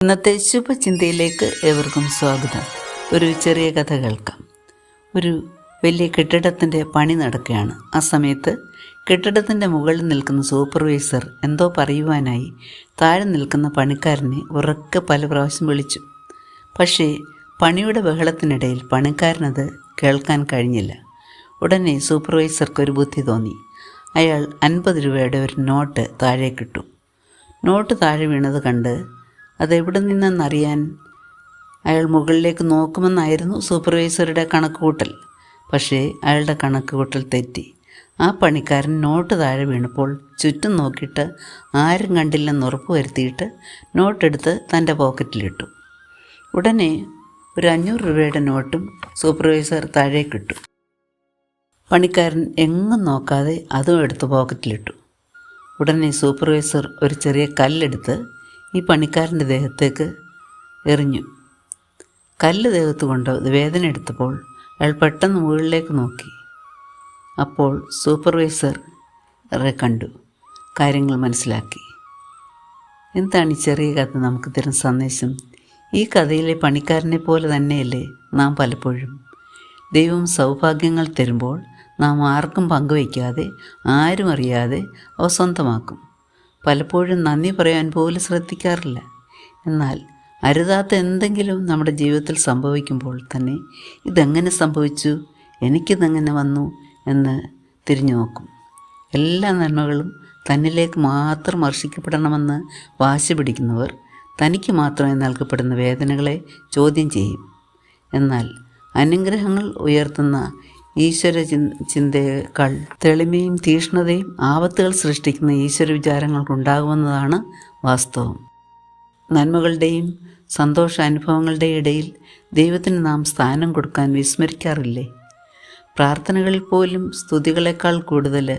ഇന്നത്തെ ശുഭചിന്തയിലേക്ക് ഏവർക്കും സ്വാഗതം. ഒരു ചെറിയ കഥ കേൾക്കാം. ഒരു വലിയ കെട്ടിടത്തിൻ്റെ പണി നടക്കുകയാണ്. ആ സമയത്ത് കെട്ടിടത്തിൻ്റെ മുകളിൽ നിൽക്കുന്ന സൂപ്പർവൈസർ എന്തോ പറയുവാനായി താഴെ നിൽക്കുന്ന പണിക്കാരനെ ഉറക്കെ പല പ്രാവശ്യം വിളിച്ചു. പക്ഷേ പണിയുടെ ബഹളത്തിനിടയിൽ പണിക്കാരനത് കേൾക്കാൻ കഴിഞ്ഞില്ല. ഉടനെ സൂപ്പർവൈസർക്ക് ഒരു ബുദ്ധി തോന്നി. അയാൾ 50 രൂപയുടെ ഒരു നോട്ട് താഴേക്കിട്ടു. നോട്ട് താഴെ വീണത് കണ്ട് അതെവിടെ നിന്നെന്നറിയാൻ അയാൾ മുകളിലേക്ക് നോക്കുമെന്നായിരുന്നു സൂപ്പർവൈസറുടെ കണക്കുകൂട്ടൽ. പക്ഷേ അയാളുടെ കണക്കുകൂട്ടൽ തെറ്റി. ആ പണിക്കാരൻ നോട്ട് താഴെ വീണപ്പോൾ ചുറ്റും നോക്കിയിട്ട് ആരും കണ്ടില്ലെന്ന് ഉറപ്പ് വരുത്തിയിട്ട് നോട്ടെടുത്ത് തൻ്റെ പോക്കറ്റിലിട്ടു. ഉടനെ ഒരു 500 രൂപയുടെ നോട്ടും സൂപ്പർവൈസർ താഴേക്കിട്ടു. പണിക്കാരൻ എങ്ങും നോക്കാതെ അതും എടുത്ത് പോക്കറ്റിലിട്ടു. ഉടനെ സൂപ്പർവൈസർ ഒരു ചെറിയ കല്ലെടുത്ത് ഈ പണിക്കാരൻ്റെ ദേഹത്തേക്ക് എറിഞ്ഞു. കല്ല് ദേഹത്ത് കൊണ്ട് വേദന എടുത്തപ്പോൾ അയാൾ പെട്ടെന്ന് മുകളിലേക്ക് നോക്കി. അപ്പോൾ സൂപ്പർവൈസറെ കണ്ടു. കാര്യങ്ങൾ മനസ്സിലാക്കി. എന്താണ് ഈ ചെറിയ കഥ നമുക്ക് തരുന്ന സന്ദേശം? ഈ കഥയിലെ പണിക്കാരനെ പോലെ തന്നെയല്ലേ നാം പലപ്പോഴും? ദൈവം സൗഭാഗ്യങ്ങൾ തരുമ്പോൾ നാം ആർക്കും പങ്കുവയ്ക്കാതെ ആരും അറിയാതെ അവ സ്വന്തമാക്കും. പലപ്പോഴും നന്ദി പറയാൻ പോലും ശ്രദ്ധിക്കാറില്ല. എന്നാൽ അരുതാത്ത എന്തെങ്കിലും നമ്മുടെ ജീവിതത്തിൽ സംഭവിക്കുമ്പോൾ തന്നെ ഇതെങ്ങനെ സംഭവിച്ചു, എനിക്കിതെങ്ങനെ വന്നു എന്ന് തിരിഞ്ഞു നോക്കും. എല്ലാ നന്മകളും തന്നിലേക്ക് മാത്രം വർഷിക്കപ്പെടണമെന്ന് വാശി പിടിക്കുന്നവർ തനിക്ക് മാത്രമേ നൽകപ്പെടുന്ന വേദനകളെ ചോദ്യം ചെയ്യും. എന്നാൽ അനുഗ്രഹങ്ങൾ ഉയർത്തുന്ന ഈശ്വര ചിന്തയേക്കാൾ തെളിമയും തീക്ഷ്ണതയും ആപത്തുകൾ സൃഷ്ടിക്കുന്ന ഈശ്വര വിചാരങ്ങൾക്കുണ്ടാകുമെന്നതാണ് വാസ്തവം. നന്മകളുടെയും സന്തോഷാനുഭവങ്ങളുടെയും ഇടയിൽ ദൈവത്തിന് നാം സ്ഥാനം കൊടുക്കാൻ വിസ്മരിക്കാറില്ലേ? പ്രാർത്ഥനകളിൽ പോലും സ്തുതികളെക്കാൾ കൂടുതൽ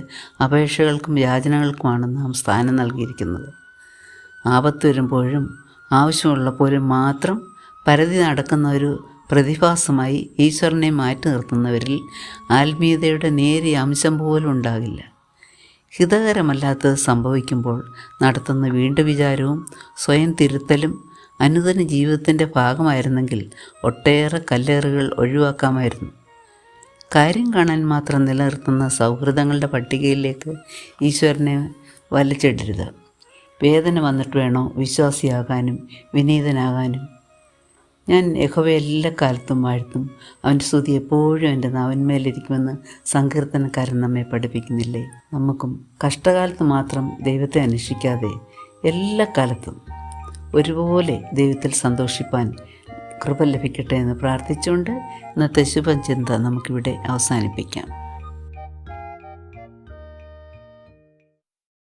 അപേക്ഷകൾക്കും യാചനകൾക്കുമാണ് നാം സ്ഥാനം നൽകിയിരിക്കുന്നത്. ആപത്ത് വരുമ്പോഴും ആവശ്യമുള്ളപ്പോഴും മാത്രം പരതി നടക്കുന്ന ഒരു പ്രതിഭാസമായി ഈശ്വരനെ മാറ്റി നിർത്തുന്നവരിൽ ആത്മീയതയുടെ നേരിയ അംശം പോലും ഉണ്ടാകില്ല. ഹിതകരമല്ലാത്തത് സംഭവിക്കുമ്പോൾ നടത്തുന്ന വീണ്ടും വിചാരവും സ്വയം തിരുത്തലും അനുദിന ജീവിതത്തിൻ്റെ ഭാഗമായിരുന്നെങ്കിൽ ഒട്ടേറെ കല്ലേറുകൾ ഒഴിവാക്കാമായിരുന്നു. കാര്യം കാണാൻ മാത്രം നിലനിർത്തുന്ന സൗഹൃദങ്ങളുടെ പട്ടികയിലേക്ക് ഈശ്വരനെ വലിച്ചിടരുത്. വേദന വന്നിട്ട് വേണോ വിശ്വാസിയാകാനും വിനീതനാകാനും? ഞാൻ യഹോവയെ എല്ലാ കാലത്തും വാഴ്ത്തും, അവൻ്റെ സ്തുതി എപ്പോഴും എൻ്റെ നാവിന്മേലിരിക്കുമെന്ന് സങ്കീർത്തനക്കാരൻ നമ്മെ പഠിപ്പിക്കുന്നില്ലേ? നമുക്കും കഷ്ടകാലത്ത് മാത്രം ദൈവത്തെ അന്വേഷിക്കാതെ എല്ലാ കാലത്തും ഒരുപോലെ ദൈവത്തിൽ സന്തോഷിപ്പാൻ കൃപ ലഭിക്കട്ടെ എന്ന് പ്രാർത്ഥിച്ചുകൊണ്ട് ഇന്നത്തെ ശുഭചിന്ത നമുക്കിവിടെ അവസാനിപ്പിക്കാം.